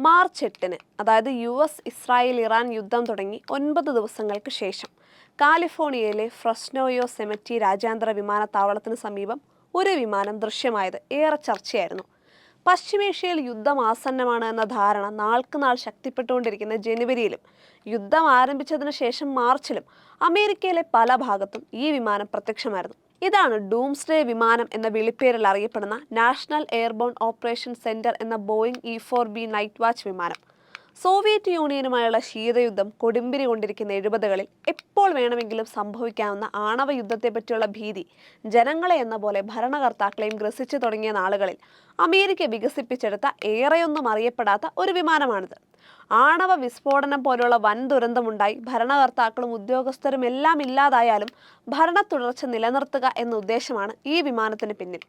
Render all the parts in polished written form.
March 8-ന് അതായത് US-ഇസ്രായേൽ Iran യുദ്ധം തുടങ്ങി 9 ദിവസങ്ങൾക്ക് ശേഷം കാലിഫോർണിയയിലെ ഫ്രസ്നോ യോസെമിറ്റി രാജ്യാന്തര വിമാനത്താവളത്തിന് സമീപം ഒരു വിമാനം ദൃശ്യമായത് ഏറെ ചർച്ചയായിരുന്നു. പശ്ചിമേഷ്യയിൽ യുദ്ധം ആസന്നമാണ് എന്ന ധാരണ നാൾക്കുനാൾ ശക്തിപ്പെട്ടുകൊണ്ടിരിക്കുന്ന ജനുവരിയിലും യുദ്ധം ആരംഭിച്ചതിനു ശേഷം മാർച്ചിലും അമേരിക്കയിലെ പല ഭാഗത്തും ഈ വിമാനം പ്രത്യക്ഷമായിരുന്നു. ഇതാണ് ഡൂംസ്ഡേ വിമാനം എന്ന വിളിപ്പേരിൽ അറിയപ്പെടുന്ന നാഷണൽ എയർബോൺ ഓപ്പറേഷൻ സെന്റർ എന്ന ബോയിങ് E-4B നൈറ്റ് വാച്ച് വിമാനം. സോവിയറ്റ് യൂണിയനുമായുള്ള ശീതയുദ്ധം കൊടുമ്പിരി കൊണ്ടിരിക്കുന്ന 70കളിൽ എപ്പോൾ വേണമെങ്കിലും സംഭവിക്കാവുന്ന ആണവ യുദ്ധത്തെപ്പറ്റിയുള്ള ഭീതി ജനങ്ങളെ എന്ന പോലെ ഭരണകർത്താക്കളെയും ഗ്രസിച്ചു തുടങ്ങിയ നാളുകളിൽ അമേരിക്ക വികസിപ്പിച്ചെടുത്ത ഏറെയൊന്നും അറിയപ്പെടാത്ത ഒരു വിമാനമാണിത്. ആണവ വിസ്ഫോടനം പോലുള്ള വൻ ദുരന്തമുണ്ടായി ഭരണകർത്താക്കളും ഉദ്യോഗസ്ഥരും എല്ലാം ഇല്ലാതായാലും ഭരണ തുടർച്ച നിലനിർത്തുക എന്ന ഉദ്ദേശമാണ് ഈ വിമാനത്തിന് പിന്നിൽ.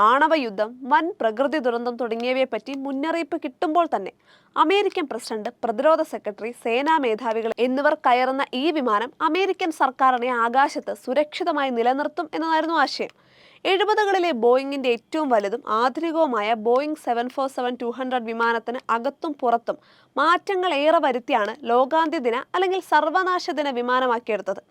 ആണവ യുദ്ധം, വൻ പ്രകൃതി ദുരന്തം തുടങ്ങിയവയെപ്പറ്റി മുന്നറിയിപ്പ് കിട്ടുമ്പോൾ തന്നെ അമേരിക്കൻ പ്രസിഡന്റ്, പ്രതിരോധ സെക്രട്ടറി, സേനാ മേധാവികൾ എന്നിവർ കയറുന്ന ഈ വിമാനം അമേരിക്കൻ സർക്കാരിനെ ആകാശത്ത് സുരക്ഷിതമായി നിലനിർത്തും എന്നതായിരുന്നു ആശയം. 70കളിലെ ബോയിങ്ങിന്റെ ഏറ്റവും വലുതും ആധുനികവുമായ ബോയിങ് 747-200 വിമാനത്തിന് അകത്തും പുറത്തും മാറ്റങ്ങൾ ഏറെ വരുത്തിയാണ് ലോകാന്ത്യദിന അല്ലെങ്കിൽ സർവനാശദിന വിമാനമാക്കിയെടുത്തത്.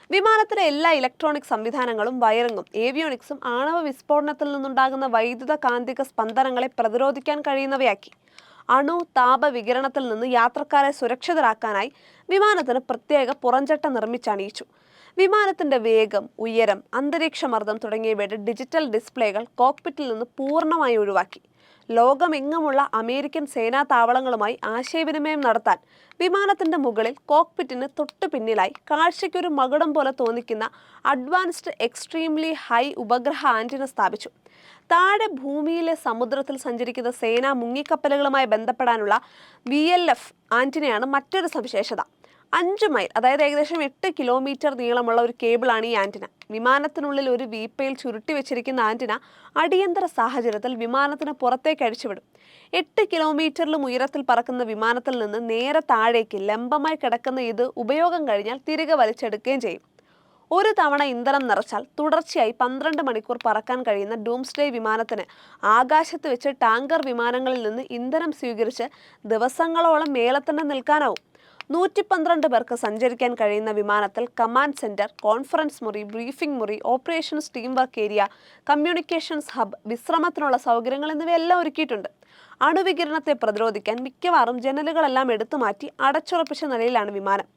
വിമാനത്തിലെ എല്ലാ ഇലക്ട്രോണിക് സംവിധാനങ്ങളും, വയറിങ്ങും, ഏവിയോണിക്സും ആണവ വിസ്ഫോടനത്തിൽ നിന്നുണ്ടാകുന്ന വൈദ്യുത കാന്തിക സ്പന്ദനങ്ങളെ പ്രതിരോധിക്കാൻ കഴിയുന്നവയാക്കി. അണു താപ വികിരണത്തിൽ നിന്ന് യാത്രക്കാരെ സുരക്ഷിതരാക്കാനായി വിമാനത്തിന് പ്രത്യേക പുറംചട്ട നിർമ്മിച്ചണിയിച്ചു. വിമാനത്തിന്റെ വേഗം, ഉയരം, അന്തരീക്ഷമർദ്ദം തുടങ്ങിയവയുടെ ഡിജിറ്റൽ ഡിസ്പ്ലേകൾ കോക്പിറ്റിൽ നിന്ന് പൂർണ്ണമായി ഒഴിവാക്കി. ലോകമെങ്ങുമുള്ള അമേരിക്കൻ സേനാ താവളങ്ങളുമായി ആശയവിനിമയം നടത്താൻ വിമാനത്തിന്റെ മുകളിൽ കോക്പിറ്റിന് തൊട്ടു പിന്നിലായി കാഴ്ചയ്ക്കൊരു മകുടം പോലെ തോന്നിക്കുന്ന അഡ്വാൻസ്ഡ് എക്സ്ട്രീംലി ഹൈ ഉപഗ്രഹ ആന്റിന സ്ഥാപിച്ചു. താഴെ ഭൂമിയിലെ സമുദ്രത്തിൽ സഞ്ചരിക്കുന്ന സേനാ മുങ്ങിക്കപ്പലുകളുമായി ബന്ധപ്പെടാനുള്ള VLF ആന്റിനയാണ് മറ്റൊരു സവിശേഷത. 5 മൈൽ അതായത് ഏകദേശം 8 കിലോമീറ്റർ നീളമുള്ള ഒരു കേബിളാണ് ഈ ആന്റിന. വിമാനത്തിനുള്ളിൽ ഒരു വീപ്പയിൽ ചുരുട്ടി വെച്ചിരിക്കുന്ന ആന്റിന അടിയന്തര സാഹചര്യത്തിൽ വിമാനത്തിന് പുറത്തേക്ക് അഴിച്ചുവിടും. 8 കിലോമീറ്ററിലും ഉയരത്തിൽ പറക്കുന്ന വിമാനത്തിൽ നിന്ന് നേരെ താഴേക്ക് ലംബമായി കിടക്കുന്ന ഇത് ഉപയോഗം കഴിഞ്ഞാൽ തിരികെ വലിച്ചെടുക്കുകയും ചെയ്യും. ഒരു തവണ ഇന്ധനം നിറച്ചാൽ തുടർച്ചയായി 12 മണിക്കൂർ പറക്കാൻ കഴിയുന്ന ഡൂംസ്ഡേ വിമാനത്തിന് ആകാശത്ത് വെച്ച് ടാങ്കർ വിമാനങ്ങളിൽ നിന്ന് ഇന്ധനം സ്വീകരിച്ച് ദിവസങ്ങളോളം മേലെ തന്നെ നിൽക്കാനാവും. 112 പേർക്ക് സഞ്ചരിക്കാൻ കഴിയുന്ന വിമാനത്തിൽ കമാൻഡ് സെന്റർ, കോൺഫറൻസ് മുറി, ബ്രീഫിംഗ് മുറി, operations team work area, communications hub, വിശ്രമത്തിനുള്ള സൗകര്യങ്ങൾ എന്നിവയെല്ലാം ഒരുക്കിയിട്ടുണ്ട്. അണുവികിരണത്തെ പ്രതിരോധിക്കാൻ മിക്കവാറും ജനലുകളെല്ലാം എടുത്തുമാറ്റി അടച്ചുറപ്പിച്ച നിലയിലാണ് വിമാനം.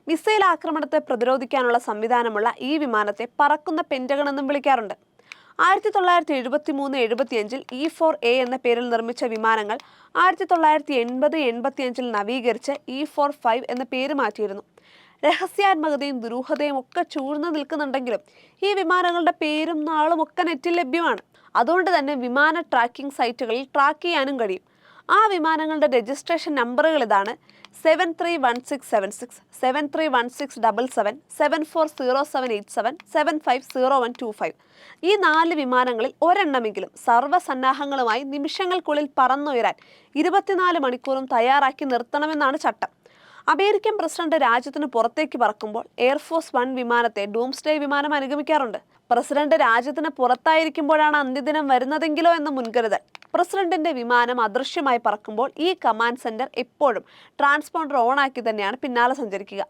മിസൈൽ ആക്രമണത്തെ പ്രതിരോധിക്കാനുള്ള സംവിധാനമുള്ള ഈ വിമാനത്തെ പറക്കുന്ന പെന്റഗൺ എന്നും വിളിക്കാറുണ്ട്. 1973-75 E-4A എന്ന പേരിൽ നിർമ്മിച്ച വിമാനങ്ങൾ 1980-85 നവീകരിച്ച് E-45 എന്ന പേര് മാറ്റിയിരുന്നു. രഹസ്യാത്മകതയും ദുരൂഹതയും ഒക്കെ ചൂഴ്ന്നു നിൽക്കുന്നുണ്ടെങ്കിലും ഈ വിമാനങ്ങളുടെ പേരും നാളും ഒക്കെ നെറ്റിൽ ലഭ്യമാണ്. അതുകൊണ്ട് തന്നെ വിമാന ട്രാക്കിംഗ് സൈറ്റുകളിൽ ട്രാക്ക് ചെയ്യാനും കഴിയും. ആ വിമാനങ്ങളുടെ രജിസ്ട്രേഷൻ നമ്പറുകൾ ഇതാണ്: 731676, 731677, 740787, 750125. ഈ 4 വിമാനങ്ങളിൽ ഒരെണ്ണമെങ്കിലും സർവ്വസന്നാഹങ്ങളുമായി നിമിഷങ്ങൾക്കുള്ളിൽ പറന്നുയരാൻ 24 മണിക്കൂറും തയ്യാറാക്കി നിർത്തണമെന്നാണ് ചട്ടം. അമേരിക്കൻ പ്രസിഡന്റ് രാജ്യത്തിന് പുറത്തേക്ക് പറക്കുമ്പോൾ എയർഫോഴ്സ് 1 വിമാനത്തെ ഡൂംസ്ഡേ വിമാനം അനുഗമിക്കാറുണ്ട്. പ്രസിഡന്റ് രാജ്യത്തിന് പുറത്തായിരിക്കുമ്പോഴാണ് അന്ത്യദിനം വരുന്നതെങ്കിലോ എന്ന മുൻകരുതൽ. പ്രസിഡന്റിന്റെ വിമാനം അദൃശ്യമായി പറക്കുമ്പോൾ ഈ കമാൻഡ് സെന്റർ എപ്പോഴും ട്രാൻസ്പോണ്ടർ ഓണാക്കി തന്നെയാണ് പിന്നാലെ സഞ്ചരിക്കുക.